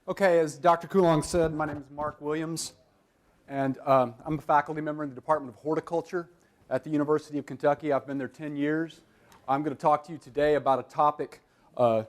Okay, as Dr. Coulong said, my name is Mark Williams, and I'm a faculty member in the Department of Horticulture at the University of Kentucky. I've been there 10 years. I'm going to talk to you today about a topic, the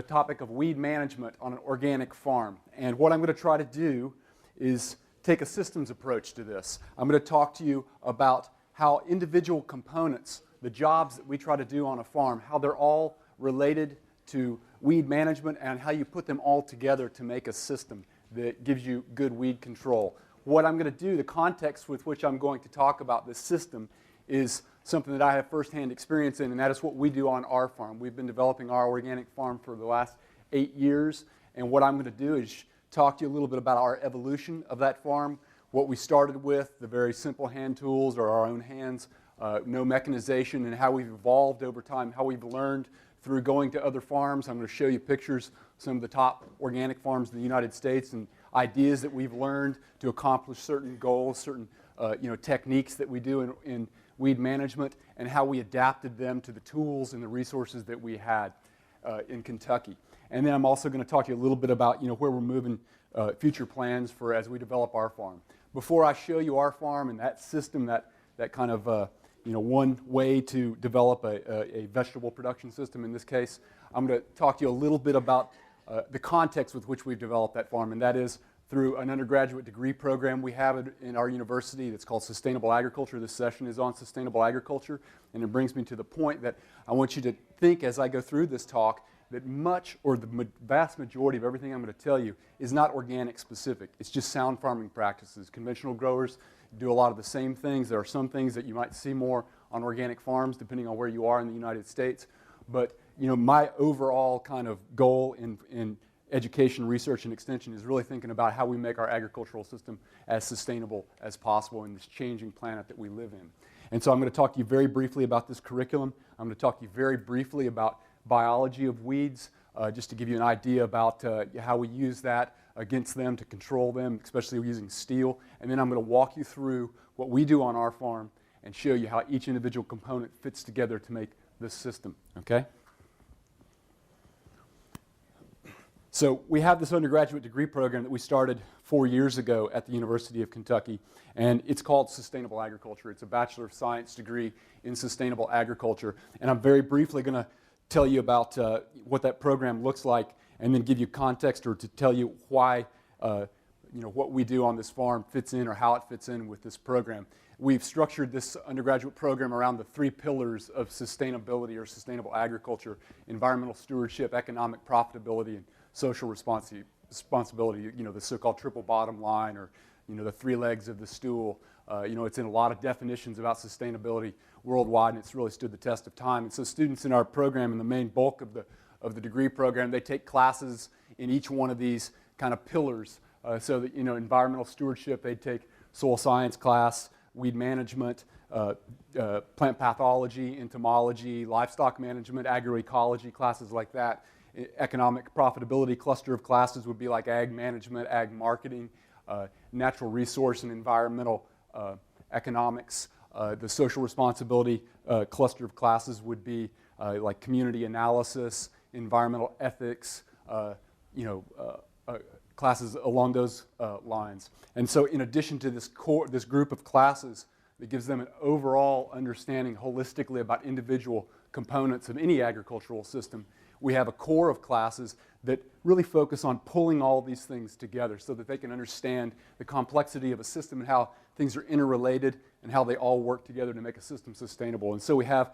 topic of weed management on an organic farm. And what I'm going to try to do is take a systems approach to this. I'm going to talk to you about how individual components, the jobs that we try to do on a farm, how they're all related to weed management and how you put them all together to make a system that gives you good weed control. What I'm going to do, the context with which I'm going to talk about this system is something that I have firsthand experience in, and that is what we do on our farm. We've been developing our organic farm for the last 8 years, and what I'm going to do is talk to you a little bit about our evolution of that farm, what we started with, the very simple hand tools or our own hands, no mechanization, and how we've evolved over time, how we've learned through going to other farms. I'm going to show you pictures, some of the top organic farms in the United States, and ideas that we've learned to accomplish certain goals, certain techniques that we do in weed management, and how we adapted them to the tools and the resources that we had in Kentucky. And then I'm also going to talk to you a little bit about where we're moving, future plans for as we develop our farm. Before I show you our farm and that system, that kind of one way to develop a vegetable production system in this case, I'm going to talk to you a little bit about the context with which we've developed that farm, and that is through an undergraduate degree program we have in our university that's called Sustainable Agriculture. This session is on sustainable agriculture, and it brings me to the point that I want you to think as I go through this talk that much or the vast majority of everything I'm going to tell you is not organic specific. It's just sound farming practices. Conventional growers do a lot of the same things. There are some things that you might see more on organic farms depending on where you are in the United States. But my overall kind of goal in education, research, and extension is really thinking about how we make our agricultural system as sustainable as possible in this changing planet that we live in. And so I'm going to talk to you very briefly about this curriculum. I'm going to talk to you very briefly about biology of weeds, just to give you an idea about how we use that against them to control them, especially using steel. And then I'm going to walk you through what we do on our farm and show you how each individual component fits together to make this system, okay? So we have this undergraduate degree program that we started 4 years ago at the University of Kentucky, and it's called Sustainable Agriculture. It's a Bachelor of Science degree in Sustainable Agriculture, and I'm very briefly going to tell you about what that program looks like and then give you context or to tell you why what we do on this farm fits in or how it fits in with this program. We've structured this undergraduate program around the 3 pillars of sustainability or sustainable agriculture: environmental stewardship, economic profitability, and social responsibility, the so-called triple bottom line, or the 3 legs of the stool. It's in a lot of definitions about sustainability worldwide, and it's really stood the test of time. And so students in our program, in the main bulk of the degree program, they take classes in each one of these kind of pillars. So that, environmental stewardship, they take soil science class, weed management, plant pathology, entomology, livestock management, agroecology, classes like that. Economic profitability cluster of classes would be like ag management, ag marketing, natural resource and environmental economics. The social responsibility cluster of classes would be like community analysis, environmental ethics, classes along those lines. And so in addition to this group of classes that gives them an overall understanding holistically about individual components of any agricultural system, we have a core of classes that really focus on pulling all these things together so that they can understand the complexity of a system and how things are interrelated and how they all work together to make a system sustainable. And so we have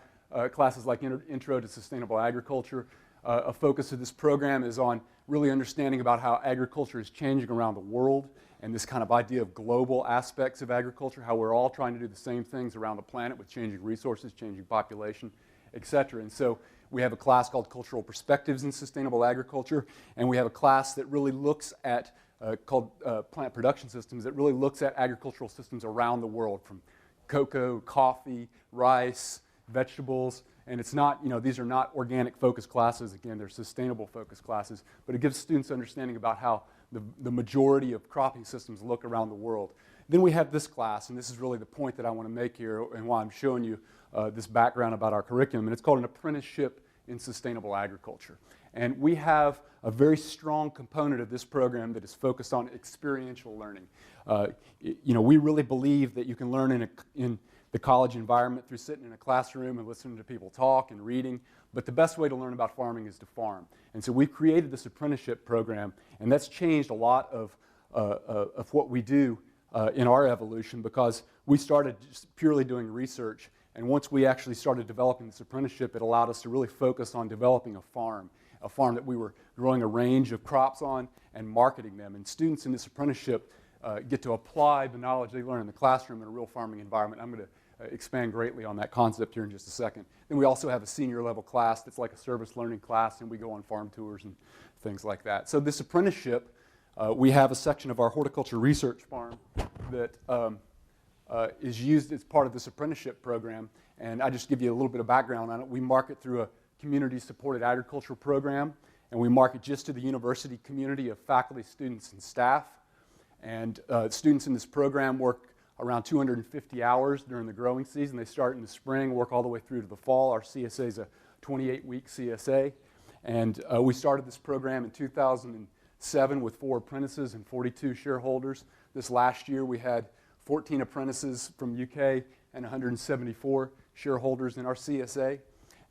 classes like Intro to Sustainable Agriculture. A focus of this program is on really understanding about how agriculture is changing around the world and this kind of idea of global aspects of agriculture, how we're all trying to do the same things around the planet with changing resources, changing population, etc. And so we have a class called Cultural Perspectives in Sustainable Agriculture, and we have a class that really looks at, called Plant Production Systems, that really looks at agricultural systems around the world, from cocoa, coffee, rice, vegetables. And it's not, these are not organic focused classes. Again, they're sustainable focused classes, but it gives students understanding about how the majority of cropping systems look around the world. Then we have this class, and this is really the point that I want to make here and why I'm showing you this background about our curriculum, and it's called an Apprenticeship in sustainable agriculture. And we have a very strong component of this program that is focused on experiential learning. We really believe that you can learn in the college environment through sitting in a classroom and listening to people talk and reading, but the best way to learn about farming is to farm. And so we've created this apprenticeship program, and that's changed a lot of what we do in our evolution, because we started just purely doing research, and once we actually started developing this apprenticeship, it allowed us to really focus on developing a farm that we were growing a range of crops on and marketing them. And students in this apprenticeship get to apply the knowledge they learn in the classroom in a real farming environment. I'm going to expand greatly on that concept here in just a second. Then we also have a senior level class that's like a service learning class, and we go on farm tours and things like that. So this apprenticeship, we have a section of our horticulture research farm that is used as part of this apprenticeship program, and I just give you a little bit of background on it. We market through a community-supported agricultural program, and we market just to the university community of faculty, students, and staff. And students in this program work around 250 hours during the growing season. They start in the spring, work all the way through to the fall. Our CSA is a 28-week CSA. And we started this program in 2007 with 4 apprentices and 42 shareholders. This last year we had 14 apprentices from UK and 174 shareholders in our CSA.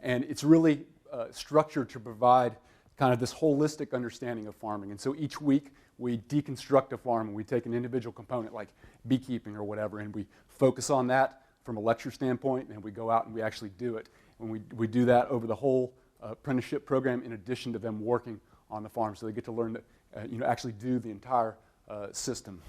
And it's really structured to provide kind of this holistic understanding of farming. And so each week we deconstruct a farm and we take an individual component like beekeeping or whatever, and we focus on that from a lecture standpoint, and we go out and we actually do it. And we do that over the whole apprenticeship program in addition to them working on the farm. So they get to learn to actually do the entire system.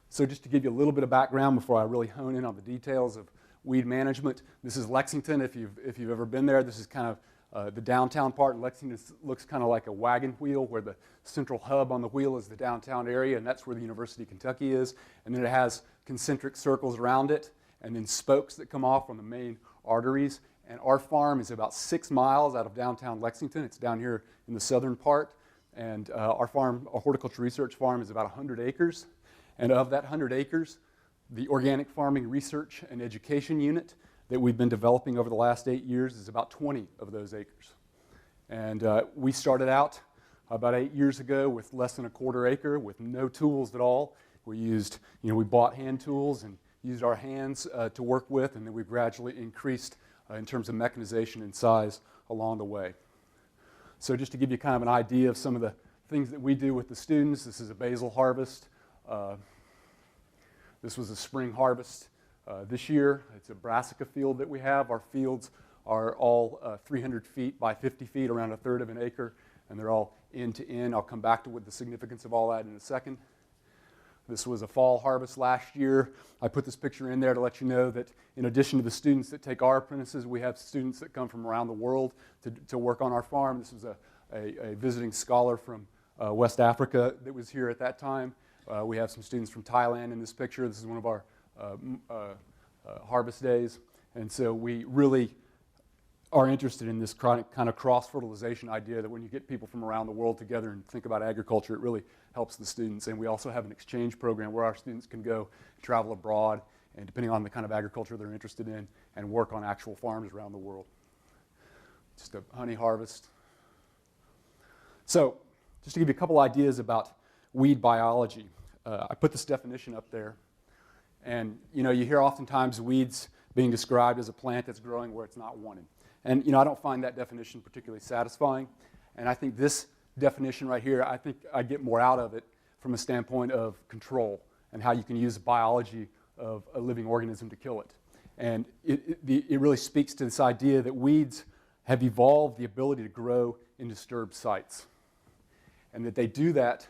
So just to give you a little bit of background before I really hone in on the details of weed management, this is Lexington. If you've ever been there, this is kind of the downtown part. Lexington looks kind of like a wagon wheel, where the central hub on the wheel is the downtown area, and that's where the University of Kentucky is. And then it has concentric circles around it, and then spokes that come off from the main arteries. And our farm is about 6 miles out of downtown Lexington. It's down here in the southern part. And our horticulture research farm, is about 100 acres. And of that 100 acres, the organic farming research and education unit that we've been developing over the last 8 years is about 20 of those acres. And we started out about 8 years ago with less than a quarter acre with no tools at all. We bought hand tools and used our hands to work with, and then we've gradually increased in terms of mechanization and size along the way. So just to give you kind of an idea of some of the things that we do with the students, this is a basil harvest. This was a spring harvest this year. It's a brassica field that we have. Our fields are all 300 feet by 50 feet, around 1/3 of an acre, and they're all end to end. I'll come back to what the significance of all that in a second. This was a fall harvest last year. I put this picture in there to let you know that in addition to the students that take our apprentices, we have students that come from around the world to work on our farm. This was a visiting scholar from West Africa that was here at that time. We have some students from Thailand in this picture. This is one of our harvest days. And so we really are interested in this kind of cross-fertilization idea, that when you get people from around the world together and think about agriculture, it really helps the students. And we also have an exchange program where our students can go travel abroad, and depending on the kind of agriculture they're interested in, and work on actual farms around the world. Just a honey harvest. So just to give you a couple ideas about weed biology, I put this definition up there. And you hear oftentimes weeds being described as a plant that's growing where it's not wanted. And I don't find that definition particularly satisfying. And I think this definition right here, I think I get more out of it from a standpoint of control and how you can use the biology of a living organism to kill it. And it really speaks to this idea that weeds have evolved the ability to grow in disturbed sites, and that they do that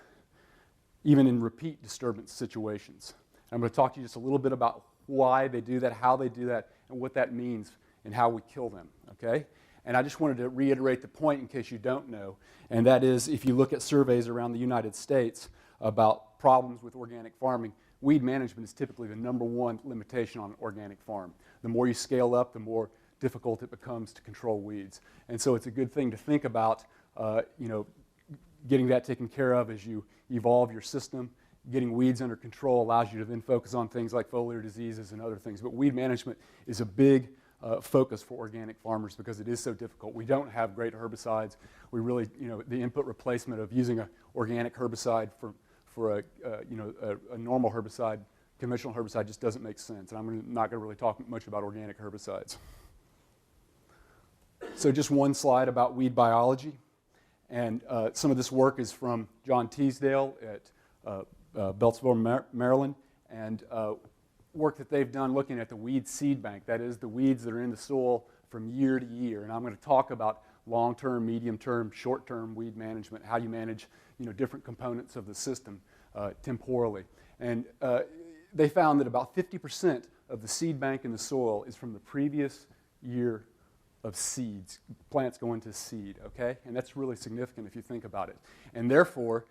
even in repeat disturbance situations. I'm going to talk to you just a little bit about why they do that, how they do that, and what that means and how we kill them, okay? And I just wanted to reiterate the point in case you don't know, and that is, if you look at surveys around the United States about problems with organic farming, weed management is typically the #1 limitation on an organic farm. The more you scale up, the more difficult it becomes to control weeds. And so it's a good thing to think about, getting that taken care of as you evolve your system. Getting weeds under control allows you to then focus on things like foliar diseases and other things. But weed management is a big focus for organic farmers because it is so difficult. We don't have great herbicides. We really, the input replacement of using an organic herbicide for a normal herbicide, conventional herbicide, just doesn't make sense. And I'm not going to really talk much about organic herbicides. So just one slide about weed biology. And some of this work is from John Teasdale at Beltsville, Maryland, and work that they've done looking at the weed seed bank, that is the weeds that are in the soil from year to year. And I'm going to talk about long-term, medium-term, short-term weed management, how you manage different components of the system temporally. And they found that about 50% of the seed bank in the soil is from the previous year of seeds, plants going to seed, okay? And that's really significant if you think about it. And therefore,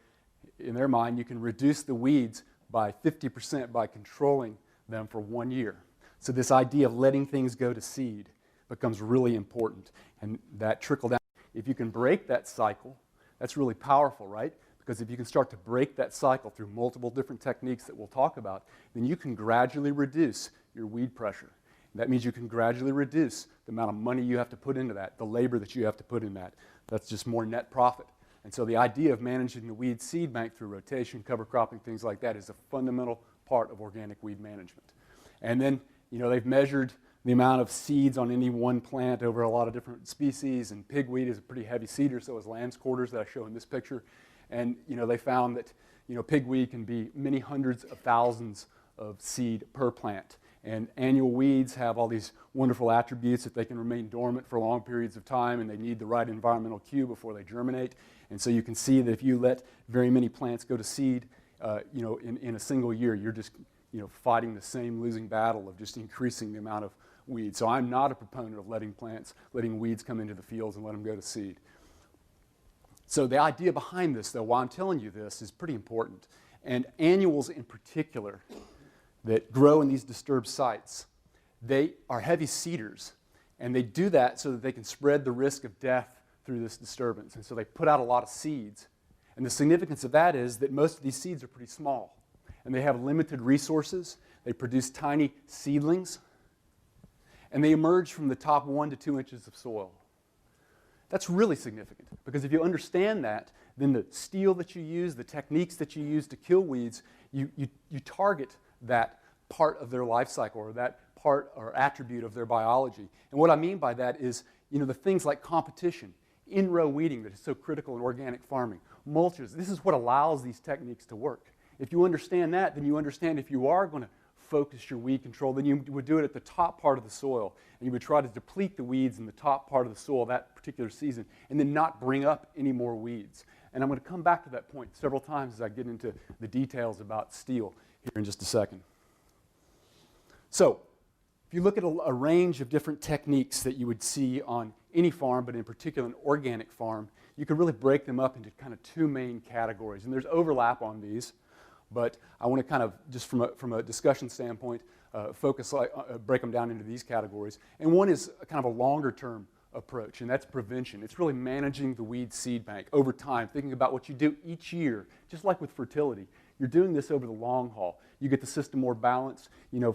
in their mind, you can reduce the weeds by 50% by controlling them for 1 year. So this idea of letting things go to seed becomes really important. And that trickle down, if you can break that cycle, that's really powerful, right? Because if you can start to break that cycle through multiple different techniques that we'll talk about, then you can gradually reduce your weed pressure. That means you can gradually reduce the amount of money you have to put into that, the labor that you have to put in that. That's just more net profit. And so the idea of managing the weed seed bank through rotation, cover cropping, things like that is a fundamental part of organic weed management. And then, they've measured the amount of seeds on any one plant over a lot of different species, and pigweed is a pretty heavy seeder, so is lamb's quarters that I show in this picture. And, they found that, pigweed can be many hundreds of thousands of seed per plant. And annual weeds have all these wonderful attributes that they can remain dormant for long periods of time, and they need the right environmental cue before they germinate. And so you can see that if you let very many plants go to seed, in a single year, you're just, fighting the same losing battle of just increasing the amount of weeds. So I'm not a proponent of letting weeds come into the fields and let them go to seed. So the idea behind this, though, while I'm telling you this, is pretty important. And annuals in particular that grow in these disturbed sites, they are heavy seeders. And they do that so that they can spread the risk of death through this disturbance. And so they put out a lot of seeds. And the significance of that is that most of these seeds are pretty small. And they have limited resources. They produce tiny seedlings. And they emerge from the top 1 to 2 inches of soil. That's really significant, because if you understand that, then the steel that you use, the techniques that you use to kill weeds, you target that part of their life cycle, or that part or attribute of their biology. And what I mean by that is, the things like competition, in-row weeding that is so critical in organic farming, mulches. This is what allows these techniques to work. If you understand that, then you understand if you are going to focus your weed control, then you would do it at the top part of the soil, and you would try to deplete the weeds in the top part of the soil that particular season, and then not bring up any more weeds. And I'm going to come back to that point several times as I get into the details about steel here in just a second. So, if you look at a range of different techniques that you would see on any farm, but in particular an organic farm, you can really break them up into kind of 2 main categories. And there's overlap on these, but I want to kind of, just from a discussion standpoint, break them down into these categories. And one is kind of a longer-term approach, and that's prevention. It's really managing the weed seed bank over time, thinking about what you do each year, just like with fertility. You're doing this over the long haul. You get the system more balanced,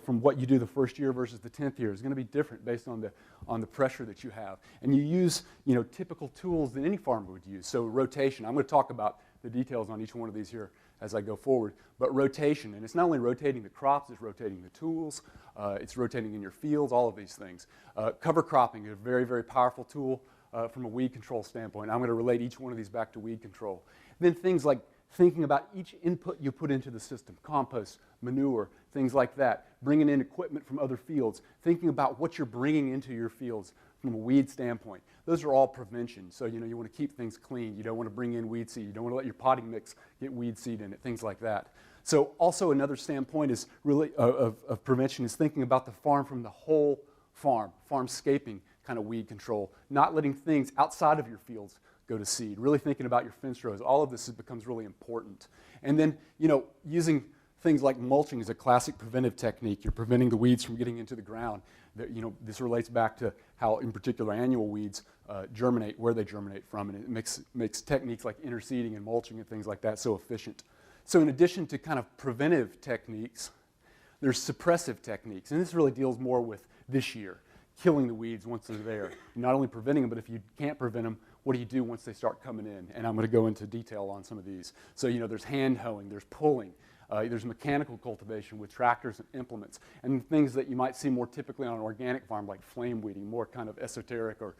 from what you do the first year versus the 10th year. It's going to be different based on the pressure that you have. And you use, typical tools that any farmer would use. So rotation. I'm going to talk about the details on each one of these here as I go forward. But rotation, and it's not only rotating the crops, it's rotating the tools, it's rotating in your fields, all of these things. Cover cropping is a very, very powerful tool from a weed control standpoint. I'm going to relate each one of these back to weed control. Then things like thinking about each input you put into the system, compost, manure, things like that, bringing in equipment from other fields, thinking about what you're bringing into your fields from a weed standpoint. Those are all prevention. So, you want to keep things clean. You don't want to bring in weed seed. You don't want to let your potting mix get weed seed in it, things like that. So also another standpoint is really of prevention is thinking about the farm from the whole farm, farmscaping kind of weed control, not letting things outside of your fields go to seed, really thinking about your fence rows. All of this becomes really important. And then, using things like mulching is a classic preventive technique. You're preventing the weeds from getting into the ground. This relates back to how, in particular, annual weeds germinate, where they germinate from, and it makes techniques like interseeding and mulching and things like that so efficient. So in addition to kind of preventive techniques, there's suppressive techniques, and this really deals more with this year. killing the weeds once they're there. Not only preventing them, but if you can't prevent them, what do you do once they start coming in? And I'm going to go into detail on some of these. So, there's hand hoeing, there's pulling, there's mechanical cultivation with tractors and implements, and things that you might see more typically on an organic farm, like flame weeding, more kind of esoteric or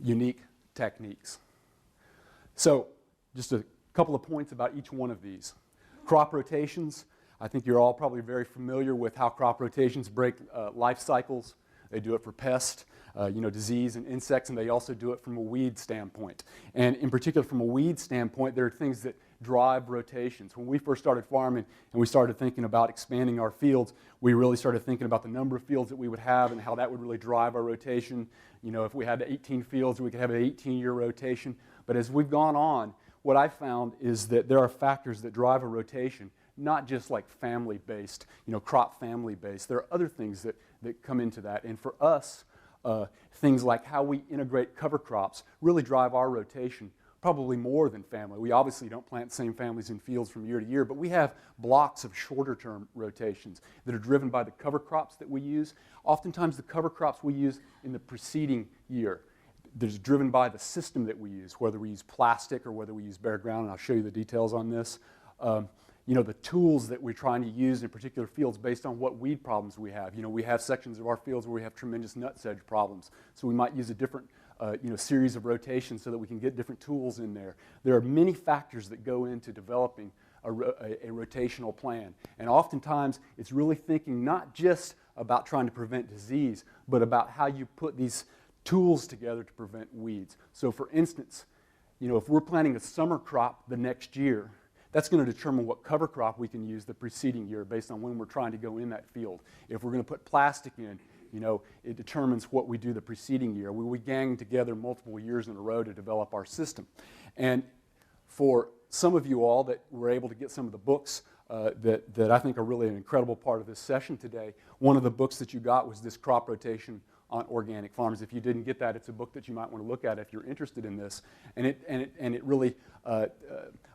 unique techniques. So, just a couple of points about each one of these. Crop rotations. I think you're all probably very familiar with how crop rotations break life cycles. They do it for pests, disease and insects, and they also do it from a weed standpoint. And in particular, from a weed standpoint, there are things that drive rotations. When we first started farming and we started thinking about expanding our fields, we really started thinking about the number of fields that we would have and how that would really drive our rotation. If we had 18 fields, we could have an 18-year rotation. But as we've gone on, what I found is that there are factors that drive a rotation, not just like family-based, crop family-based. There are other things that come into that. And for us, things like how we integrate cover crops really drive our rotation, probably more than family. We obviously don't plant the same families in fields from year to year, but we have blocks of shorter-term rotations that are driven by the cover crops that we use. Oftentimes, the cover crops we use in the preceding year. There's driven by the system that we use, whether we use plastic or whether we use bare ground, and I'll show you the details on this. The tools that we're trying to use in particular fields based on what weed problems we have. We have sections of our fields where we have tremendous nutsedge problems, so we might use a different series of rotations so that we can get different tools in there. There are many factors that go into developing a rotational plan, and oftentimes it's really thinking not just about trying to prevent disease, but about how you put these tools together to prevent weeds. So for instance, if we're planting a summer crop the next year, that's going to determine what cover crop we can use the preceding year based on when we're trying to go in that field. If we're going to put plastic in, it determines what we do the preceding year. We gang together multiple years in a row to develop our system. And for some of you all that were able to get some of the books that I think are really an incredible part of this session today, one of the books that you got was this Crop Rotation on Organic Farms. If you didn't get that, it's a book that you might want to look at if you're interested in this. And it really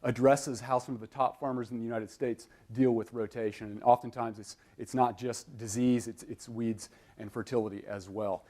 addresses how some of the top farmers in the United States deal with rotation. And oftentimes it's not just disease, it's weeds and fertility as well.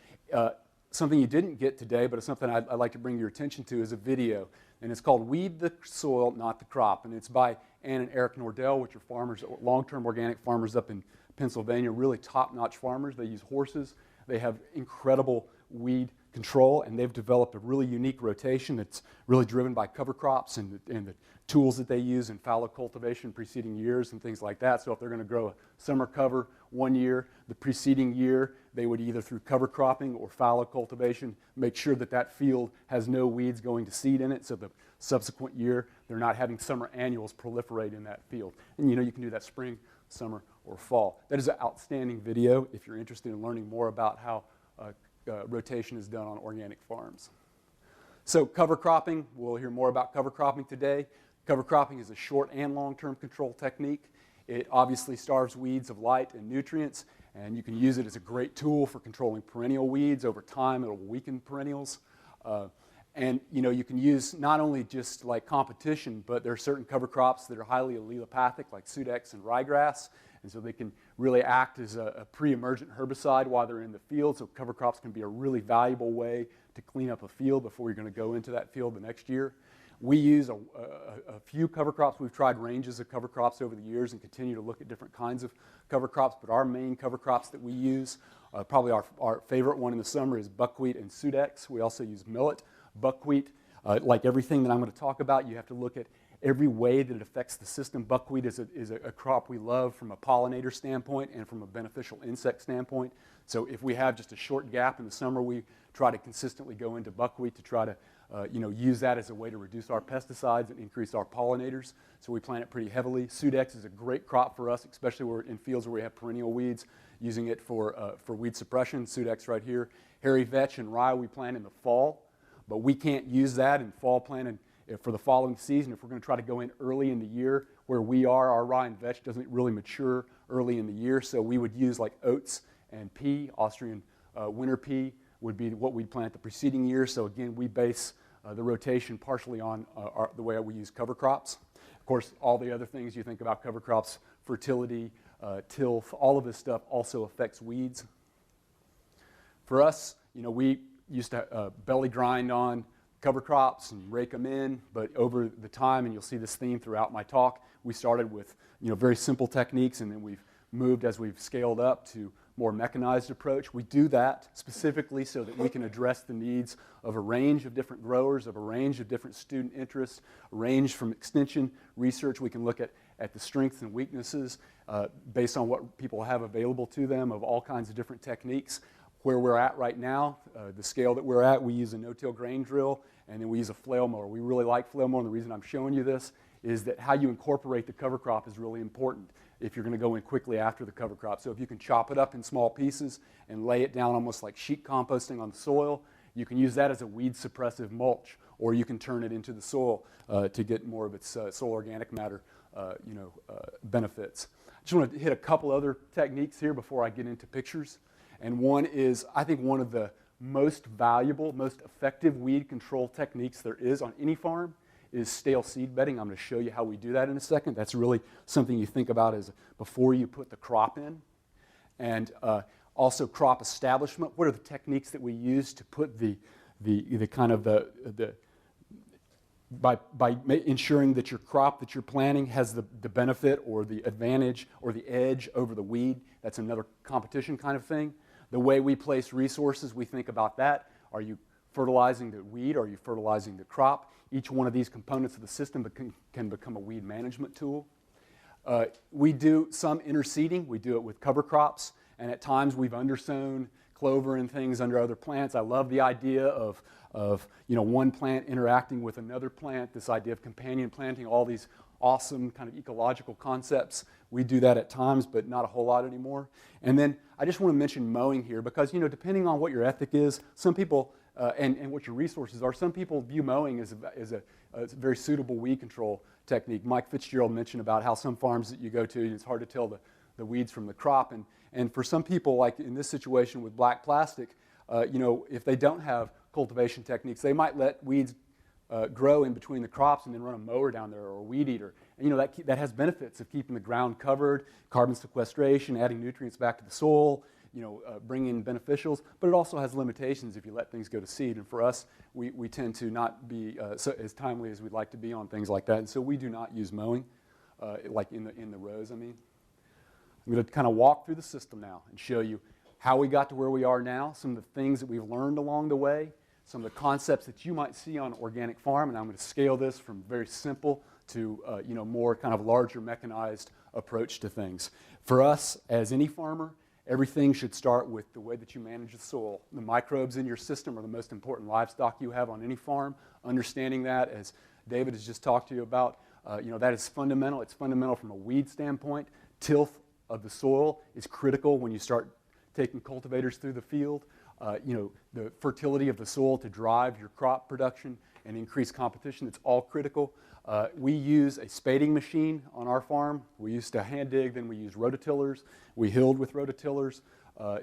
Something you didn't get today, but it's something I'd like to bring your attention to, is a video. And it's called Weed the Soil, Not the Crop. And it's by Ann and Eric Nordell, which are farmers, long-term organic farmers up in Pennsylvania, really top-notch farmers. They use horses. They have incredible weed control, and they've developed a really unique rotation that's really driven by cover crops and the tools that they use in fallow cultivation preceding years and things like that. So if they're going to grow a summer cover one year, the preceding year, they would either through cover cropping or fallow cultivation make sure that that field has no weeds going to seed in it, so the subsequent year they're not having summer annuals proliferate in that field. And you can do that spring, summer, or fall. That is an outstanding video if you're interested in learning more about how rotation is done on organic farms. So cover cropping, we'll hear more about cover cropping today. Cover cropping is a short and long-term control technique. It obviously starves weeds of light and nutrients, and you can use it as a great tool for controlling perennial weeds. Over time, it will weaken perennials. And you can use not only just like competition, but there are certain cover crops that are highly allelopathic, like Sudex and ryegrass, and so they can really act as a pre-emergent herbicide while they're in the field. So cover crops can be a really valuable way to clean up a field before you're going to go into that field the next year. We use a few cover crops. We've tried ranges of cover crops over the years and continue to look at different kinds of cover crops, but our main cover crops that we use, probably our favorite one in the summer, is buckwheat and Sudex. We also use millet. Buckwheat, like everything that I'm going to talk about, you have to look at every way that it affects the system. Buckwheat is a crop we love from a pollinator standpoint and from a beneficial insect standpoint. So if we have just a short gap in the summer, we try to consistently go into buckwheat to try to use that as a way to reduce our pesticides and increase our pollinators. So we plant it pretty heavily. Sudex is a great crop for us, especially where in fields where we have perennial weeds, using it for weed suppression. Sudex right here. Hairy vetch and rye we plant in the fall, but we can't use that in fall planting for the following season. If we're going to try to go in early in the year, where we are, our rye and vetch doesn't really mature early in the year, so we would use like oats and pea. Austrian winter pea would be what we'd plant the preceding year. So again, we base the rotation partially on the way we use cover crops. Of course, all the other things you think about cover crops, fertility, tilth, all of this stuff also affects weeds. For us, we used to belly grind on cover crops and rake them in, but over the time, and you'll see this theme throughout my talk, we started with very simple techniques, and then we've moved as we've scaled up to more mechanized approach. We do that specifically so that we can address the needs of a range of different growers, of a range of different student interests, a range from extension research. We can look at the strengths and weaknesses based on what people have available to them of all kinds of different techniques. Where we're at right now, the scale that we're at, we use a no-till grain drill, and then we use a flail mower. We really like flail mower, and the reason I'm showing you this is that how you incorporate the cover crop is really important if you're going to go in quickly after the cover crop. So if you can chop it up in small pieces and lay it down almost like sheet composting on the soil, you can use that as a weed suppressive mulch, or you can turn it into the soil to get more of its soil organic matter benefits. I just want to hit a couple other techniques here before I get into pictures. And one is, I think, one of the most valuable, most effective weed control techniques there is on any farm is stale seed bedding. I'm going to show you how we do that in a second. That's really something you think about as before you put the crop in. And also crop establishment. What are the techniques that we use to put by ensuring that your crop that you're planting has the benefit or the advantage or the edge over the weed? That's another competition kind of thing. The way we place resources, we think about that. Are you fertilizing the weed? Are you fertilizing the crop? Each one of these components of the system can become a weed management tool. We do some interseeding. We do it with cover crops, and at times we've undersown clover and things under other plants. I love the idea of one plant interacting with another plant, this idea of companion planting, all these awesome kind of ecological concepts. We do that at times, but not a whole lot anymore. And then I just want to mention mowing here because, depending on what your ethic is, some people, and what your resources are, some people view mowing as a very suitable weed control technique. Mike Fitzgerald mentioned about how some farms that you go to, it's hard to tell the weeds from the crop. And for some people, like in this situation with black plastic, if they don't have cultivation techniques, they might let weeds grow in between the crops and then run a mower down there or a weed eater. And that has benefits of keeping the ground covered, carbon sequestration, adding nutrients back to the soil, bringing in beneficials, but it also has limitations if you let things go to seed. And for us, we tend to not be as timely as we'd like to be on things like that. And so we do not use mowing, like in the rows, I mean. I'm going to kind of walk through the system now and show you how we got to where we are now, some of the things that we've learned along the way, some of the concepts that you might see on an organic farm, and I'm going to scale this from very simple to more kind of larger mechanized approach to things. For us, as any farmer, everything should start with the way that you manage the soil. The microbes in your system are the most important livestock you have on any farm. Understanding that, as David has just talked to you about, that is fundamental. It's fundamental from a weed standpoint. Tilth of the soil is critical when you start taking cultivators through the field. The fertility of the soil to drive your crop production and increase competition, it's all critical. We use a spading machine on our farm. We used to hand dig, then we used rototillers. We hilled with rototillers.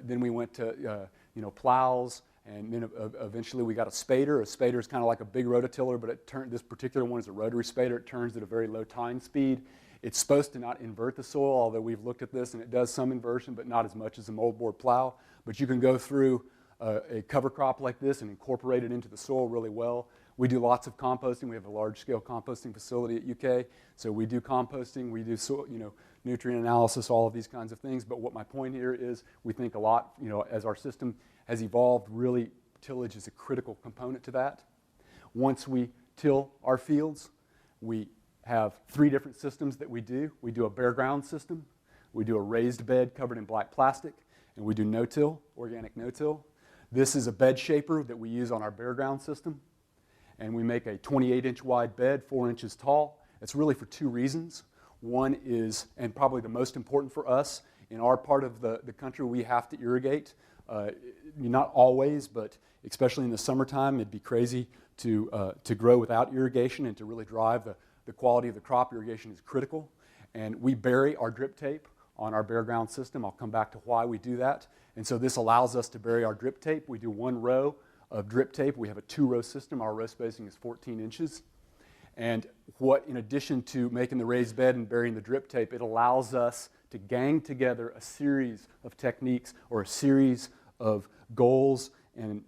Then we went to plows, and then eventually we got a spader. A spader is kind of like a big rototiller, but this particular one is a rotary spader. It turns at a very low tine speed. It's supposed to not invert the soil, although we've looked at this and it does some inversion, but not as much as a moldboard plow. But you can go through a cover crop like this and incorporate it into the soil really well. We do lots of composting. We have a large-scale composting facility at UK, so we do composting. We do nutrient analysis, all of these kinds of things. But what my point here is, we think a lot. As our system has evolved, really tillage is a critical component to that. Once we till our fields, we have 3 different systems that we do. We do a bare ground system, we do a raised bed covered in black plastic, and we do no-till, organic no-till. This is a bed shaper that we use on our bare ground system, and we make a 28-inch wide bed, 4 inches tall. It's really for 2 reasons. One is, and probably the most important for us, in our part of the country we have to irrigate. Not always, but especially in the summertime, it'd be crazy to grow without irrigation and to really drive the quality of the crop. Irrigation is critical. And we bury our drip tape on our bare ground system. I'll come back to why we do that. And so this allows us to bury our drip tape. We do 1 row of drip tape. We have a 2-row system. Our row spacing is 14 inches. And in addition to making the raised bed and burying the drip tape, it allows us to gang together a series of techniques or a series of goals and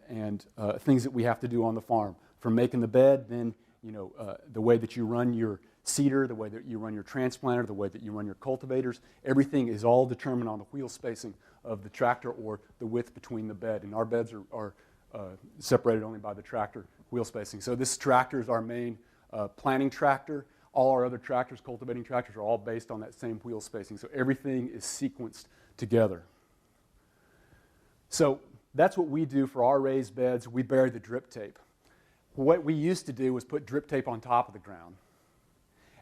things that we have to do on the farm. From making the bed, then the way that you run your seeder, the way that you run your transplanter, the way that you run your cultivators, everything is all determined on the wheel spacing of the tractor or the width between the bed. And our beds are separated only by the tractor wheel spacing. So this tractor is our main planting tractor. All our other tractors, cultivating tractors, are all based on that same wheel spacing. So everything is sequenced together. So that's what we do for our raised beds. We bury the drip tape. What we used to do was put drip tape on top of the ground.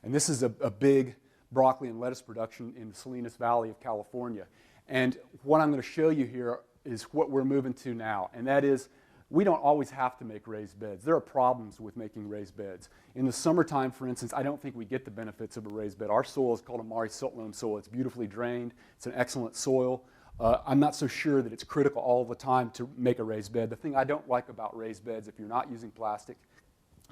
And this is a big broccoli and lettuce production in the Salinas Valley of California. And what I'm going to show you here is what we're moving to now. And that is, we don't always have to make raised beds. There are problems with making raised beds. In the summertime, for instance, I don't think we get the benefits of a raised bed. Our soil is called a Mari silt loam soil. It's beautifully drained. It's an excellent soil. I'm not so sure that it's critical all the time to make a raised bed. The thing I don't like about raised beds, if you're not using plastic,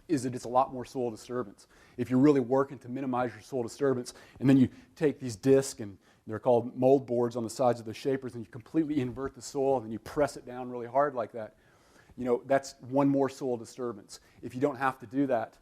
is that it's a lot more soil disturbance. If you're really working to minimize your soil disturbance, and then you take these discs, and they're called mold boards on the sides of the shapers, and you completely invert the soil, and then you press it down really hard like that, that's one more soil disturbance. If you don't have to do that,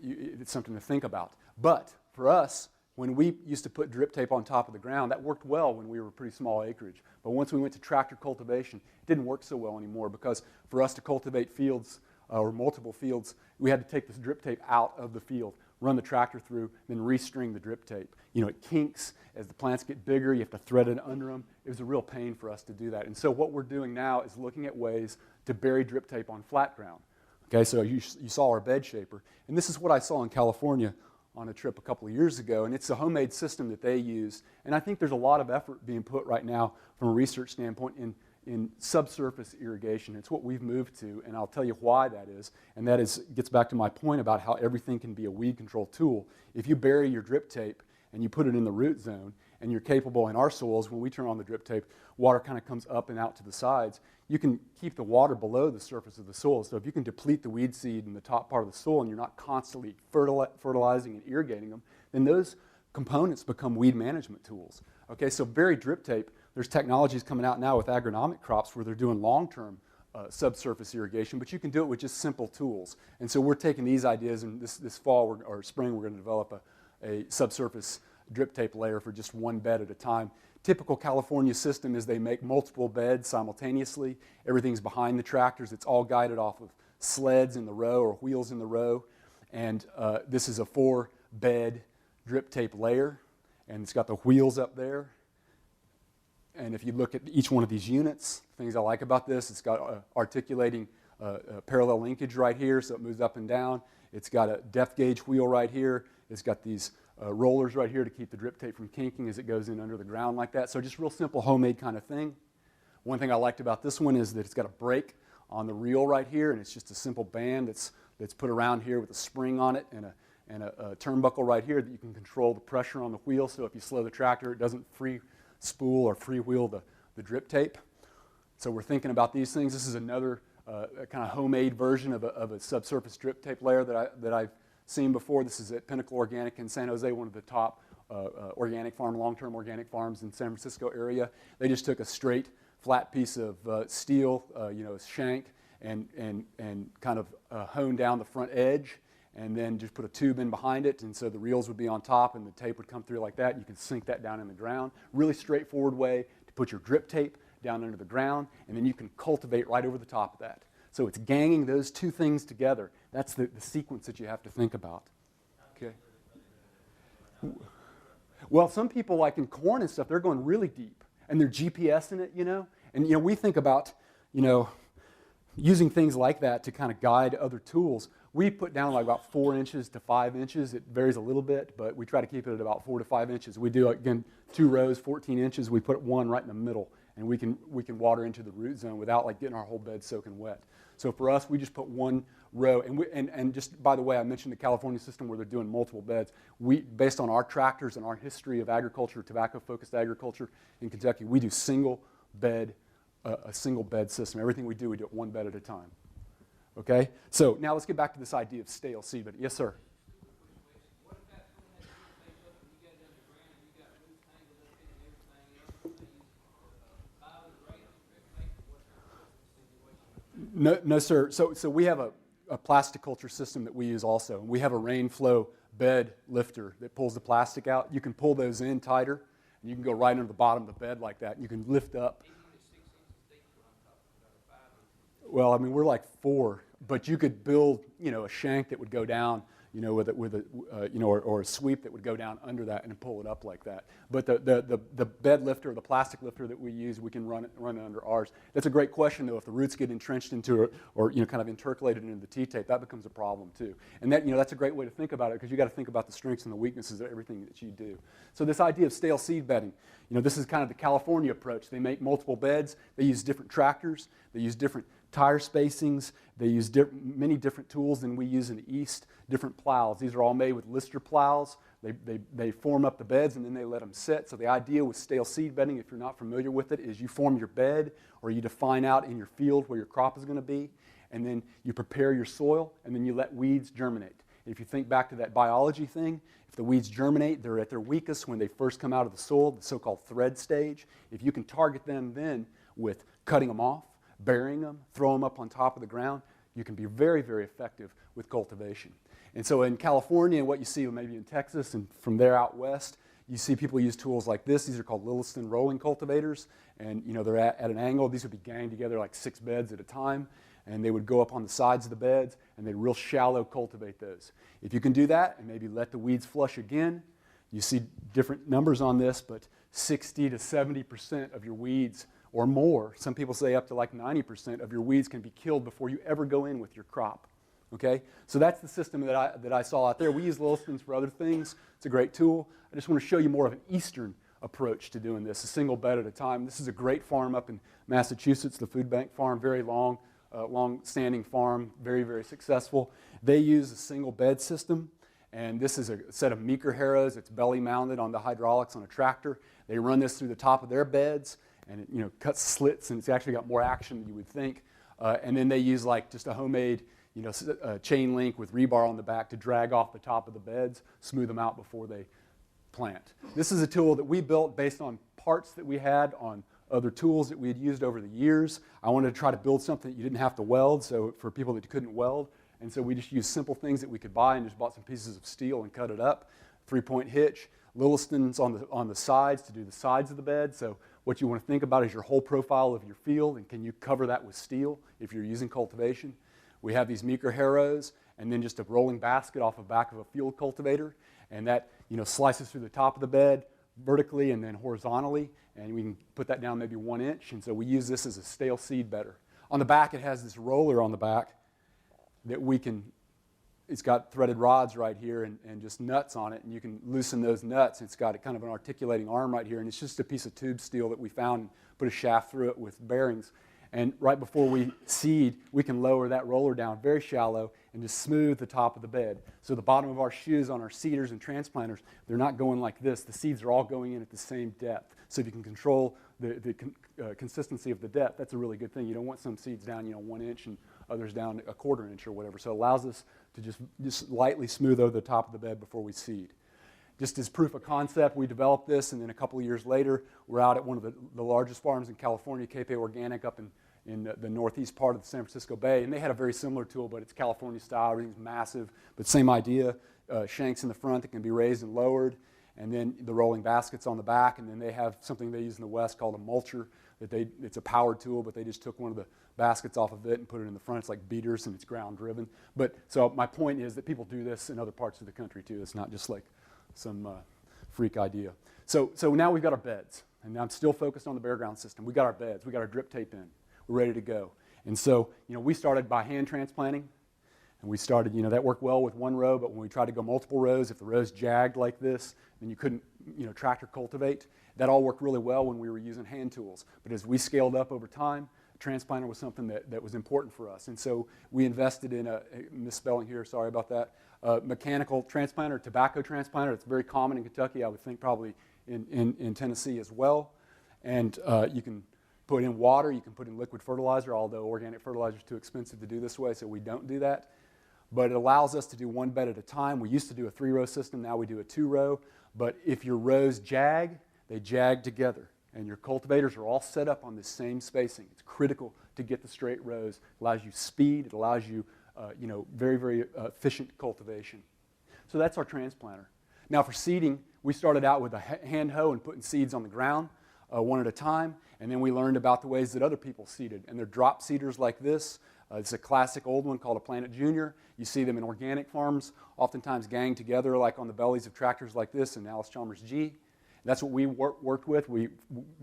it's something to think about. But for us, when we used to put drip tape on top of the ground, that worked well when we were pretty small acreage. But once we went to tractor cultivation, it didn't work so well anymore, because for us to cultivate fields or multiple fields, we had to take this drip tape out of the field, run the tractor through, then restring the drip tape. It kinks as the plants get bigger. You have to thread it under them. It was a real pain for us to do that. And so what we're doing now is looking at ways to bury drip tape on flat ground. Okay, so you saw our bed shaper. And this is what I saw in California on a trip a couple of years ago, and it's a homemade system that they use. And I think there's a lot of effort being put right now from a research standpoint in subsurface irrigation. It's what we've moved to, and I'll tell you why that is. And that gets back to my point about how everything can be a weed control tool. If you bury your drip tape and you put it in the root zone, and you're capable in our soils, when we turn on the drip tape, water kind of comes up and out to the sides. You can keep the water below the surface of the soil. So if you can deplete the weed seed in the top part of the soil and you're not constantly fertilizing and irrigating them, then those components become weed management tools. Okay, so bury drip tape, there's technologies coming out now with agronomic crops where they're doing long-term subsurface irrigation, but you can do it with just simple tools. And so we're taking these ideas, and this fall or spring we're going to develop a subsurface drip tape layer for just one bed at a time. Typical California system is they make multiple beds simultaneously. Everything's behind the tractors. It's all guided off of sleds in the row or wheels in the row. And this is a 4-bed drip tape layer, and it's got the wheels up there. And if you look at each one of these units, things I like about this, it's got articulating parallel linkage right here, so it moves up and down. It's got a depth gauge wheel right here. It's got these rollers right here to keep the drip tape from kinking as it goes in under the ground like that. So just real simple homemade kind of thing. One thing I liked about this one is that it's got a brake on the reel right here, and it's just a simple band that's put around here with a spring on it and a turnbuckle right here that you can control the pressure on the wheel. So if you slow the tractor, it doesn't free spool or freewheel the drip tape. So we're thinking about these things. This is another kind of homemade version of a subsurface drip tape layer that I've seen before. This is at Pinnacle Organic in San Jose, one of the top organic farm, long-term organic farms in San Francisco area. They just took a straight, flat piece of steel, shank, and kind of honed down the front edge, and then just put a tube in behind it, and so the reels would be on top and the tape would come through like that. You can sink that down in the ground. Really straightforward way to put your drip tape down under the ground, and then you can cultivate right over the top of that. So it's ganging those two things together. That's the sequence that you have to think about. Okay. Well, some people, like in corn and stuff, they're going really deep, and they're GPSing it, And we think about, using things like that to kind of guide other tools. We put down like about 4 inches to 5 inches. It varies a little bit, but we try to keep it at about 4 to 5 inches. We do, again, 2 rows, 14 inches. We put one right in the middle, and we can water into the root zone without like getting our whole bed soaking wet. So for us, we just put one row. And just by the way, I mentioned the California system where they're doing multiple beds. Based on our tractors and our history of agriculture, tobacco-focused agriculture in Kentucky, we do a single bed system. Everything we do it one bed at a time. Okay? So now let's get back to this idea of stale seed bed. Yes, sir? What if that's when that thing up and you got it underground and you got roots tangled up in it and everything else, and they use biodegradable drip tape No, sir. So we have a plasticulture system that we use also. We have a rain flow bed lifter that pulls the plastic out. You can pull those in tighter, and you can go right under the bottom of the bed like that. And you can lift up. Well, I mean, we're like 4, but you could build, a shank that would go down, or a sweep that would go down under that and pull it up like that. But the bed lifter, the plastic lifter that we use, we can run it under ours. That's a great question, though. If the roots get entrenched into it, or kind of intercalated into the T-tape, that becomes a problem too. And that's a great way to think about it, because you got to think about the strengths and the weaknesses of everything that you do. So this idea of stale seed bedding, this is kind of the California approach. They make multiple beds. They use different tractors. They use different tire spacings. They use many different tools than we use in the East, different plows. These are all made with Lister plows. They form up the beds, and then they let them sit. So the idea with stale seed bedding, if you're not familiar with it, is you form your bed, or you define out in your field where your crop is going to be, and then you prepare your soil, and then you let weeds germinate. If you think back to that biology thing, if the weeds germinate, they're at their weakest when they first come out of the soil, the so-called thread stage. If you can target them then with cutting them off, burying them, throw them up on top of the ground, you can be very, very effective with cultivation. And so in California, and what you see maybe in Texas and from there out west, you see people use tools like this. These are called Lilliston rolling cultivators, and they're at an angle. These would be ganged together like 6 beds at a time, and they would go up on the sides of the beds, and they'd real shallow cultivate those. If you can do that and maybe let the weeds flush again, you see different numbers on this, but 60 to 70% of your weeds or more, some people say up to like 90% of your weeds can be killed before you ever go in with your crop. Okay? So that's the system that I saw out there. We use Lillistons for other things. It's a great tool. I just want to show you more of an Eastern approach to doing this, a single bed at a time. This is a great farm up in Massachusetts, the Food Bank Farm, very long-standing farm, very, very successful. They use a single bed system, and this is a set of meeker harrows. It's belly mounted on the hydraulics on a tractor. They run this through the top of their beds, and it cuts slits, and it's actually got more action than you would think. And then they use like just a homemade chain link with rebar on the back to drag off the top of the beds, smooth them out before they plant. This is a tool that we built based on parts that we had on other tools that we had used over the years. I wanted to try to build something that you didn't have to weld, so for people that couldn't weld. And so we just used simple things that we could buy and just bought some pieces of steel and cut it up. 3-point hitch, Lillistons on the sides to do the sides of the bed. So what you want to think about is your whole profile of your field, and can you cover that with steel if you're using cultivation. We have these meeker harrows, and then just a rolling basket off the back of a field cultivator, and that slices through the top of the bed vertically and then horizontally, and we can put that down maybe 1 inch. And so we use this as a stale seed bedder. On the back, it has this roller on the back that it's got threaded rods right here and just nuts on it, and you can loosen those nuts. It's got kind of an articulating arm right here, and it's just a piece of tube steel that we found and put a shaft through it with bearings. And right before we seed, we can lower that roller down very shallow and just smooth the top of the bed. So the bottom of our shoes on our seeders and transplanters, they're not going like this. The seeds are all going in at the same depth. So if you can control the consistency of the depth, that's a really good thing. You don't want some seeds down 1 inch and others down a 1/4 inch or whatever. So it allows us to just lightly smooth over the top of the bed before we seed. Just as proof of concept, we developed this, and then a couple of years later, we're out at one of the largest farms in California, Cape Organic, up in the northeast part of the San Francisco Bay. And they had a very similar tool, but it's California style. Everything's massive, but same idea. Shanks in the front that can be raised and lowered, and then the rolling baskets on the back. And then they have something they use in the West called a mulcher. It's a powered tool, but they just took one of the baskets off of it and put it in the front. It's like beaters, and it's ground driven. But so my point is that people do this in other parts of the country too. It's not just like some freak idea. So now we've got our beds, and I'm still focused on the bare ground system. We got our beds. We got our drip tape in. We're ready to go. And so we started by hand transplanting, and we started, that worked well with 1 row, but when we tried to go multiple rows, if the rows jagged like this, then you couldn't tractor cultivate. That all worked really well when we were using hand tools. But as we scaled up over time, a transplanter was something that was important for us. And so we invested in a misspelling here, sorry about that, mechanical transplanter, tobacco transplanter. It's very common in Kentucky. I would think probably in Tennessee as well. And you can put in water, you can put in liquid fertilizer, although organic fertilizer is too expensive to do this way, so we don't do that. But it allows us to do 1 bed at a time. We used to do a 3-row system, now we do a 2-row. But if your rows jag, they jag together. and your cultivators are all set up on this same spacing. It's critical to get the straight rows. It allows you speed. It allows you, very, very efficient cultivation. So that's our transplanter. Now for seeding, we started out with a hand hoe and putting seeds on the ground one at a time, and then we learned about the ways that other people seeded. And they're drop seeders like this. It's a classic old one called a Planet Junior. You see them in organic farms, oftentimes ganged together like on the bellies of tractors like this in Alice Chalmers G. That's what we worked with. We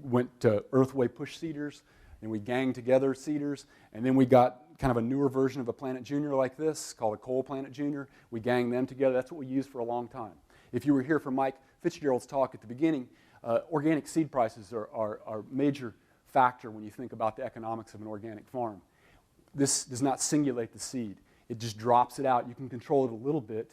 went to earthway push seeders, and we ganged together seeders, and then we got kind of a newer version of a Planet Junior like this called a Cole Planet Junior. We ganged them together. That's what we used for a long time. If you were here for Mike Fitzgerald's talk at the beginning, organic seed prices are a major factor when you think about the economics of an organic farm. This does not singulate the seed. It just drops it out. You can control it a little bit,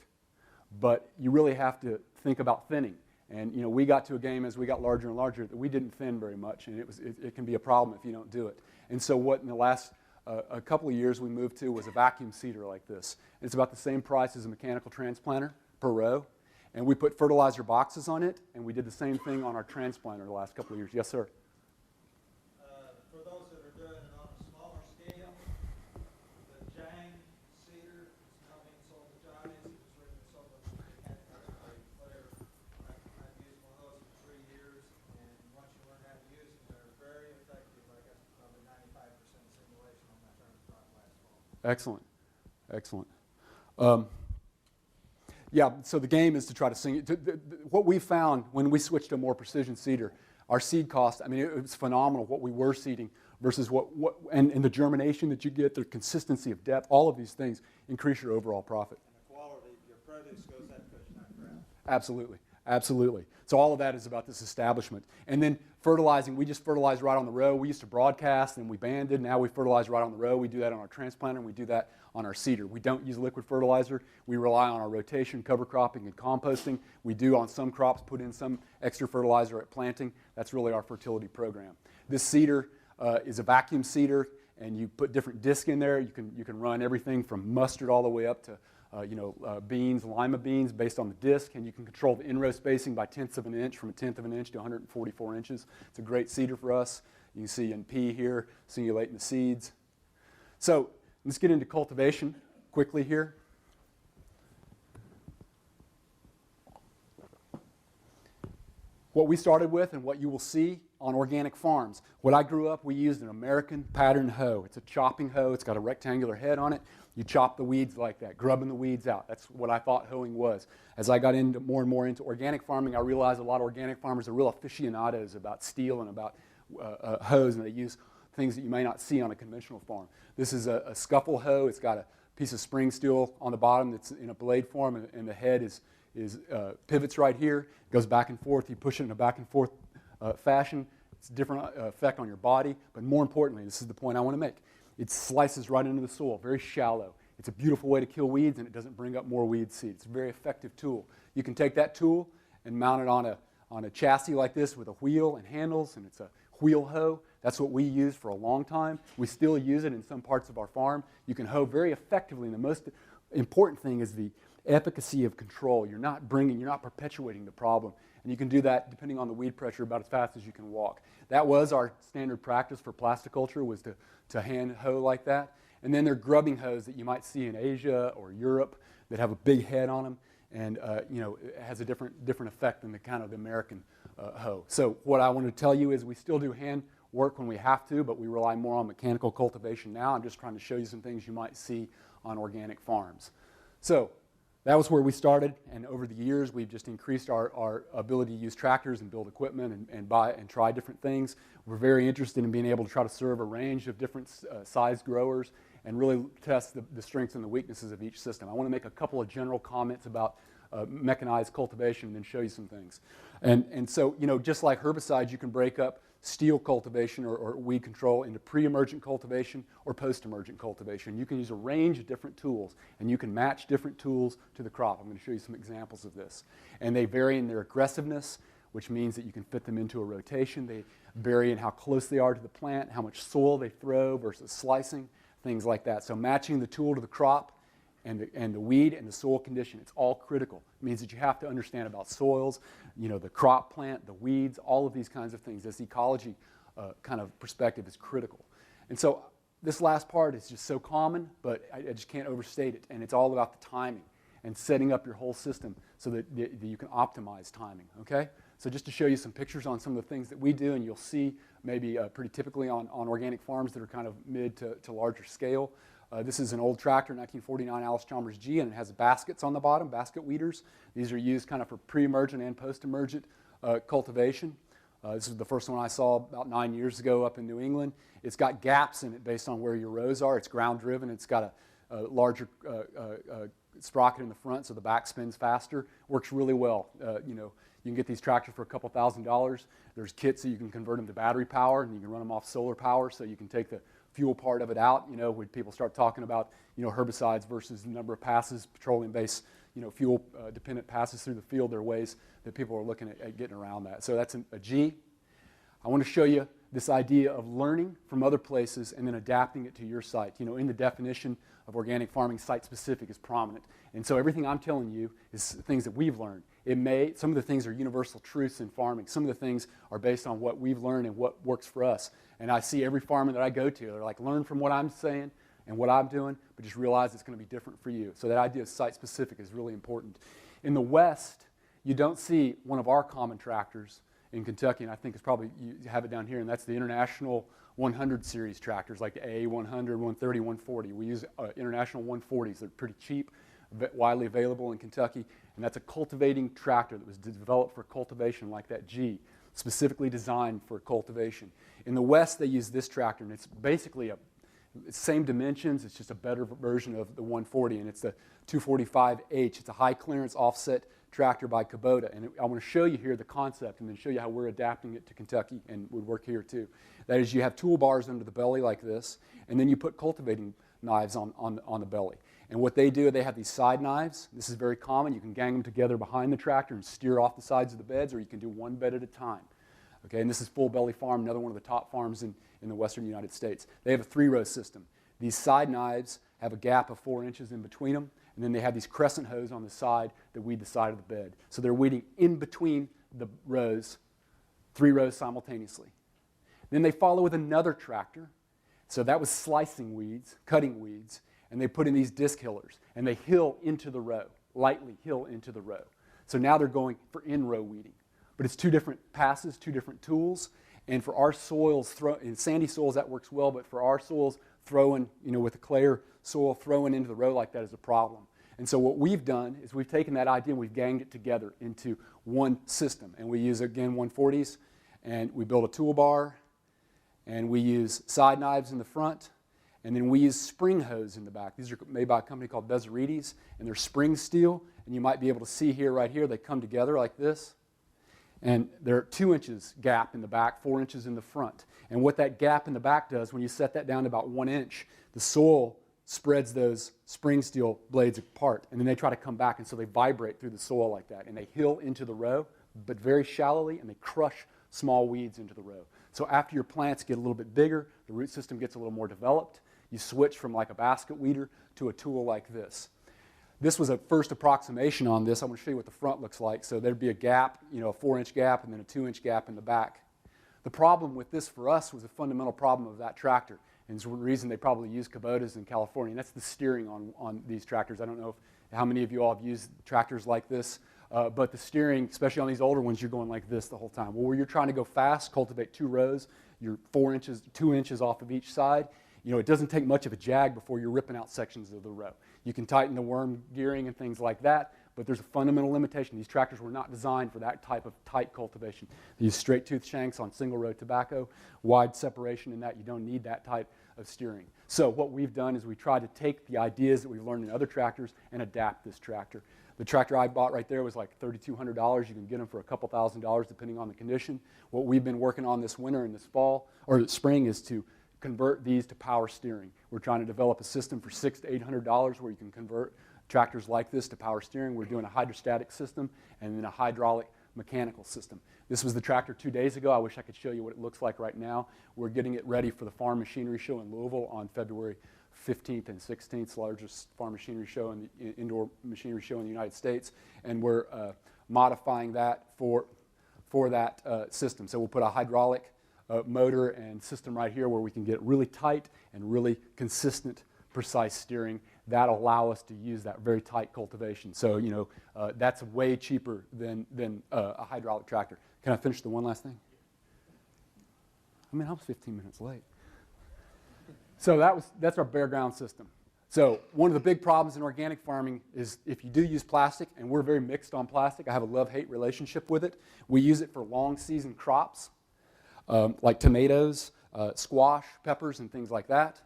but you really have to think about thinning. And we got to a game as we got larger and larger that we didn't thin very much, and it can be a problem if you don't do it. And so what in the last a couple of years we moved to was a vacuum seeder like this. And it's about the same price as a mechanical transplanter per row. And we put fertilizer boxes on it, and we did the same thing on our transplanter the last couple of years. Yes, sir? For those that are doing it on a smaller scale, the Jang seeder is not being sold to Johnny's. It was originally sold to whatever. I've used one of those for 3 years, and once you learn how to use them, they're very effective. I got probably 95% simulation on my term crop last fall. Excellent. Excellent. Yeah, so the game is to try to sing it. What we found when we switched to a more precision seeder, our seed cost, I mean, it was phenomenal what we were seeding versus and the germination that you get, the consistency of depth, all of these things increase your overall profit. And the quality, your produce goes that push, not crap. Absolutely. Absolutely. So all of that is about this establishment. And then fertilizing, we just fertilize right on the row. We used to broadcast and we banded. Now we fertilize right on the row. We do that on our transplanter and we do that on our seeder. We don't use liquid fertilizer. We rely on our rotation, cover cropping, and composting. We do on some crops put in some extra fertilizer at planting. That's really our fertility program. This seeder is a vacuum seeder, and you put different discs in there. You can run everything from mustard all the way up to beans, lima beans based on the disc, and you can control the in-row spacing by tenths of an inch, from a tenth of an inch to 144 inches. It's a great seeder for us. You can see in P here, simulating the seeds. So let's get into cultivation quickly here. What we started with and what you will see on organic farms. When I grew up, we used an American pattern hoe. It's a chopping hoe. It's got a rectangular head on it. You chop the weeds like that, grubbing the weeds out. That's what I thought hoeing was. As I got into more and more into organic farming, I realized a lot of organic farmers are real aficionados about steel and about hoes, and they use things that you may not see on a conventional farm. This is a scuffle hoe. It's got a piece of spring steel on the bottom that's in a blade form, and the head is pivots right here. It goes back and forth. You push it in a back and forth fashion. It's a different effect on your body, but more importantly, this is the point I want to make. It slices right into the soil, very shallow. It's a beautiful way to kill weeds, and it doesn't bring up more weed seed. It's a very effective tool. You can take that tool and mount it on a chassis like this with a wheel and handles, and it's a wheel hoe. That's what we used for a long time. We still use it in some parts of our farm. You can hoe very effectively, and the most important thing is the efficacy of control. You're not perpetuating the problem. And you can do that, depending on the weed pressure, about as fast as you can walk. That was our standard practice for plasticulture, was to hand hoe like that. And then there are grubbing hoes that you might see in Asia or Europe that have a big head on them, and it has a different effect than the kind of the American hoe. So what I want to tell you is we still do hand work when we have to, but we rely more on mechanical cultivation now. I'm just trying to show you some things you might see on organic farms. So that was where we started, and over the years we've just increased our ability to use tractors and build equipment and buy and try different things. We're very interested in being able to try to serve a range of different size growers and really test the strengths and the weaknesses of each system. I want to make a couple of general comments about mechanized cultivation and then show you some things. And so, just like herbicides, you can break up steel cultivation or weed control into pre-emergent cultivation or post-emergent cultivation. You can use a range of different tools, and you can match different tools to the crop. I'm going to show you some examples of this. And they vary in their aggressiveness, which means that you can fit them into a rotation. They vary in how close they are to the plant, how much soil they throw versus slicing, things like that. So matching the tool to the crop and the weed and the soil condition. It's all critical. It means that you have to understand about soils, the crop plant, the weeds, all of these kinds of things. This ecology kind of perspective is critical. And so this last part is just so common, but I just can't overstate it. And it's all about the timing and setting up your whole system so that you can optimize timing, okay? So just to show you some pictures on some of the things that we do, and you'll see maybe pretty typically on organic farms that are kind of mid to larger scale. This is an old tractor, 1949 Allis-Chalmers G, and it has baskets on the bottom, basket weeders. These are used kind of for pre-emergent and post-emergent cultivation. This is the first one I saw about 9 years ago up in New England. It's got gaps in it based on where your rows are. It's ground-driven. It's got a larger sprocket in the front, so the back spins faster. Works really well. You can get these tractors for a couple $1,000s. There's kits that you can convert them to battery power, and you can run them off solar power, so you can take the fuel part of it out. When people start talking about herbicides versus the number of passes, petroleum-based fuel-dependent passes through the field, there are ways that people are looking at getting around that. So that's a G. I want to show you this idea of learning from other places and then adapting it to your site. In the definition of organic farming, site-specific is prominent. And so everything I'm telling you is things that we've learned. Some of the things are universal truths in farming. Some of the things are based on what we've learned and what works for us. And I see every farmer that I go to, they're like, learn from what I'm saying and what I'm doing, but just realize it's going to be different for you. So that idea of site-specific is really important. In the West, you don't see one of our common tractors in Kentucky, and I think it's probably, you have it down here, and that's the International 100 series tractors, like the A100, 130, 140. We use International 140s. They're pretty cheap, widely available in Kentucky, and that's a cultivating tractor that was developed for cultivation, like that G, specifically designed for cultivation. In the West, they use this tractor, and it's basically same dimensions. It's just a better version of the 140, and it's the 245H. It's a high clearance offset tractor by Kubota, and I want to show you here the concept and then show you how we're adapting it to Kentucky and would work here too. That is, you have toolbars under the belly like this, and then you put cultivating knives on the belly. And what they do, they have these side knives. This is very common. You can gang them together behind the tractor and steer off the sides of the beds, or you can do one bed at a time. Okay, and this is Full Belly Farm, another one of the top farms in the western United States. They have a 3-row system. These side knives have a gap of 4 inches in between them, and then they have these crescent hose on the side that weed the side of the bed. So they're weeding in between the rows, 3 rows simultaneously. Then they follow with another tractor. So that was slicing weeds, cutting weeds, and they put in these disc hillers, and they hill into the row, lightly hill into the row. So now they're going for in-row weeding. But it's 2 different passes, 2 different tools, and for our soils, in sandy soils that works well, but for our soils, throwing, with a clayer soil, throwing into the row like that is a problem. And so what we've done is we've taken that idea and we've ganged it together into one system. And we use, again, 140s, and we build a toolbar, and we use side knives in the front, and then we use spring hose in the back. These are made by a company called Bezerides, and they're spring steel, and you might be able to see here, right here, they come together like this. And they're 2 inches gap in the back, 4 inches in the front. And what that gap in the back does, when you set that down to about 1 inch, the soil spreads those spring steel blades apart, and then they try to come back, and so they vibrate through the soil like that, and they hill into the row, but very shallowly, and they crush small weeds into the row. So after your plants get a little bit bigger, the root system gets a little more developed, you switch from like a basket weeder to a tool like this. This was a first approximation on this. I'm going to show you what the front looks like. So there'd be a gap, a 4-inch gap, and then a 2-inch gap in the back. The problem with this for us was a fundamental problem of that tractor. And it's one reason they probably use Kubotas in California. And that's the steering on these tractors. I don't know how many of you all have used tractors like this. But the steering, especially on these older ones, you're going like this the whole time. Well, where you're trying to go fast, cultivate 2 rows, you're 2 inches off of each side. It doesn't take much of a jag before you're ripping out sections of the row. You can tighten the worm gearing and things like that, but there's a fundamental limitation. These tractors were not designed for that type of tight cultivation. They use straight tooth shanks on single row tobacco, wide separation in that. You don't need that type of steering. So what we've done is we tried to take the ideas that we've learned in other tractors and adapt this tractor. The tractor I bought right there was like $3,200. You can get them for a couple $1,000s depending on the condition. What we've been working on this winter and this fall, or spring, is to convert these to power steering. We're trying to develop a system for $600 to $800 where you can convert tractors like this to power steering. We're doing a hydrostatic system and then a hydraulic mechanical system. This was the tractor 2 days ago. I wish I could show you what it looks like right now. We're getting it ready for the Farm Machinery Show in Louisville on February 15th and 16th largest farm machinery show and indoor machinery show in the United States, and we're modifying that for that system. So we'll put a hydraulic motor and system right here where we can get really tight and really consistent, precise steering. That'll allow us to use that very tight cultivation. So, you know, that's way cheaper than a hydraulic tractor. Can I finish the one last thing? I mean, I was 15 minutes late. So that's our bare ground system. So one of the big problems in organic farming is if you do use plastic, and we're very mixed on plastic, I have a love-hate relationship with it. We use it for long season crops like tomatoes, squash, peppers, and things like that.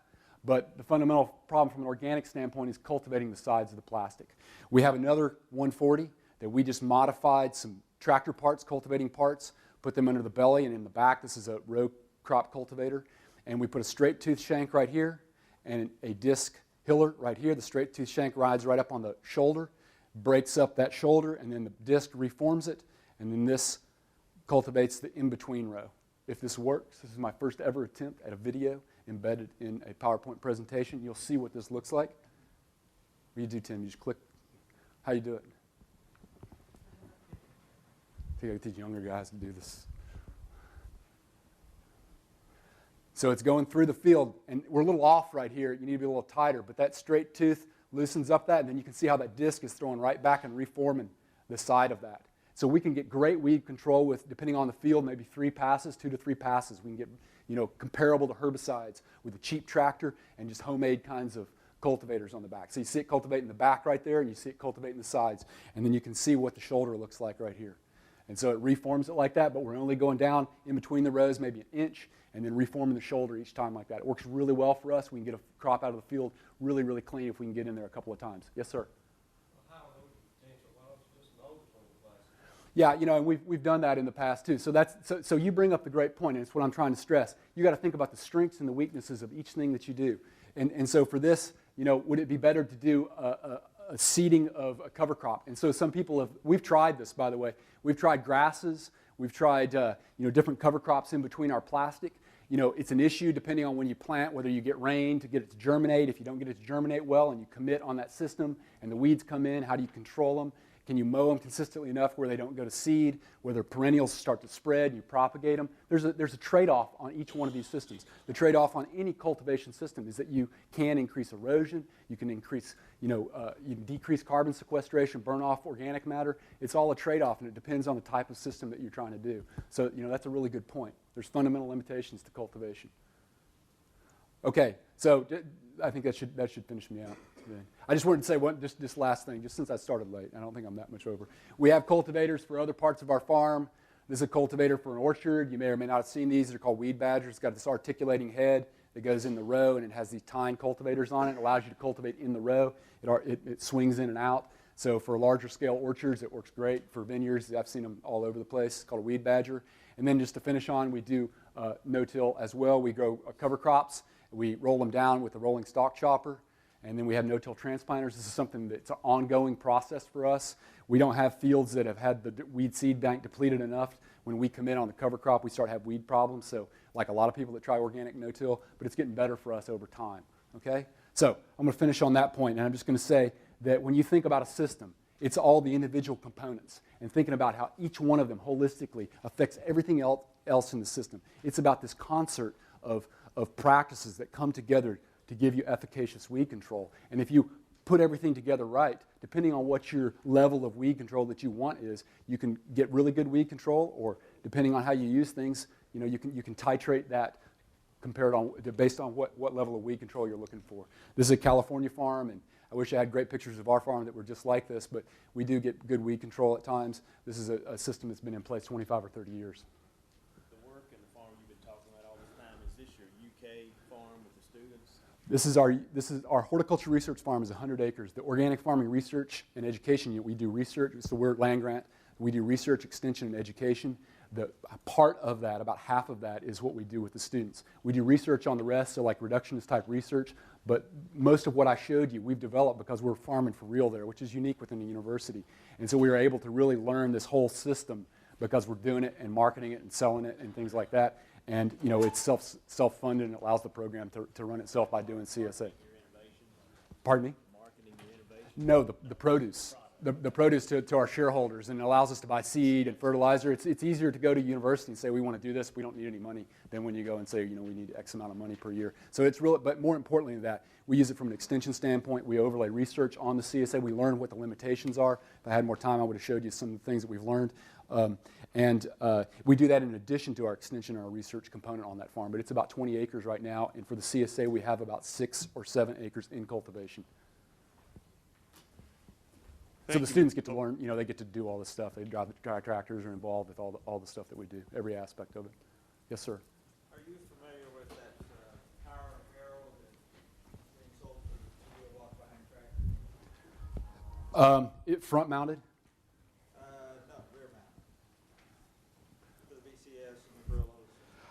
But the fundamental problem from an organic standpoint is cultivating the sides of the plastic. We have another 140 that we just modified some tractor parts, cultivating parts, put them under the belly and in the back. This is a row crop cultivator. And we put a straight tooth shank right here and a disc hiller right here. The straight tooth shank rides right up on the shoulder, breaks up that shoulder, and then the disc reforms it. And then this cultivates the in-between row. If this works, this is my first ever attempt at a video embedded in a PowerPoint presentation. You'll see what this looks like. What do you do, Tim? You just click. How you do it? I think I teach younger guys to do this. So it's going through the field, and we're a little off right here. You need to be a little tighter, but that straight tooth loosens up that, and then you can see how that disc is throwing right back and reforming the side of that. So we can get great weed control with, depending on the field, maybe 2 to 3 passes. We can get, you know, comparable to herbicides with a cheap tractor and just homemade kinds of cultivators on the back. So you see it cultivating the back right there, and you see it cultivating the sides, and then you can see what the shoulder looks like right here. And so it reforms it like that, but we're only going down in between the rows maybe 1 inch, and then reforming the shoulder each time like that. It works really well for us. We can get a crop out of the field really, really clean if we can get in there a couple of times. Yes, sir? Yeah, you know, and we've done that in the past too. So you bring up the great point, and it's what I'm trying to stress. You got to think about the strengths and the weaknesses of each thing that you do. And so for this, you know, would it be better to do a seeding of a cover crop? And so some people we've tried this, by the way. We've tried grasses. We've tried you know, different cover crops in between our plastic. You know, it's an issue depending on when you plant, whether you get rain to get it to germinate. If you don't get it to germinate well and you commit on that system and the weeds come in, how do you control them? Can you mow them consistently enough where they don't go to seed, where their perennials start to spread and you propagate them? There's a trade-off on each one of these systems. The trade-off on any cultivation system is that you can increase erosion, you can increase, you can decrease carbon sequestration, burn off organic matter. It's all a trade-off, and it depends on the type of system that you're trying to do. So, you know, that's a really good point. There's fundamental limitations to cultivation. Okay, so I think that should finish me out today. I just wanted to say this last thing, just since I started late. I don't think I'm that much over. We have cultivators for other parts of our farm. This is a cultivator for an orchard. You may or may not have seen these. They're called weed badgers. It's got this articulating head that goes in the row, and it has these tine cultivators on it. It allows you to cultivate in the row. It swings in and out. So for larger scale orchards, it works great. For vineyards, I've seen them all over the place. It's called a weed badger. And then just to finish on, we do no-till as well. We grow cover crops. We roll them down with a rolling stalk chopper. And then we have no-till transplanters. This is something that's an ongoing process for us. We don't have fields that have had the weed seed bank depleted enough. When we come in on the cover crop, we start to have weed problems. So like a lot of people that try organic no-till, but it's getting better for us over time. Okay? So I'm going to finish on that point, and I'm just going to say that when you think about a system, it's all the individual components and thinking about how each one of them holistically affects everything else in the system. It's about this concert of practices that come together to give you efficacious weed control. And if you put everything together right, depending on what your level of weed control that you want is, you can get really good weed control, or depending on how you use things, you know, you can titrate that based on what level of weed control you're looking for. This is a California farm, and I wish I had great pictures of our farm that were just like this, but we do get good weed control at times. This is a system that's been in place 25 or 30 years. The work and the farm you've been talking about all this time, is this your UK farm with the students? This is our horticulture research farm is 100 acres. The organic farming research and education unit, we do research. So we're land grant. We do research, extension, and education. The part of that, about half of that, is what we do with the students. We do research on the rest, so like reductionist type research, but most of what I showed you, we've developed because we're farming for real there, which is unique within the university. And so we were able to really learn this whole system because we're doing it and marketing it and selling it and things like that. And, you know, it's self-funded, and it allows the program to run itself by doing CSA. You're in Pardon me? Marketing the innovation? No, the produce. The produce to our shareholders, and it allows us to buy seed and fertilizer. It's easier to go to university and say we want to do this, we don't need any money, than when you go and say, you know, we need X amount of money per year. So it's real, but more importantly than that, we use it from an extension standpoint. We overlay research on the CSA. We learn what the limitations are. If I had more time, I would have showed you some of the things that we've learned. We do that in addition to our extension and our research component on that farm. But it's about 20 acres right now, and for the CSA, we have about 6 or 7 acres in cultivation. So the students get to learn, you know, they get to do all this stuff. They drive tractors, are involved with all the stuff that we do, every aspect of it. Yes, sir. Are you familiar with that power arrow that's being sold for the wheel walk behind tractors? Front mounted? No, rear mount. For the BCS and the Brillos.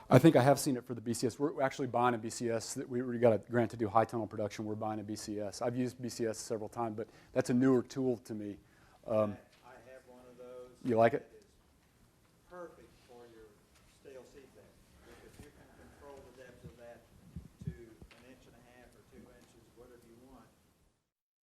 I think I have seen it for the BCS. We're actually buying a BCS. That we got a grant to do high tunnel production. We're buying a BCS. I've used BCS several times, but that's a newer tool to me. I have one of those. You like it?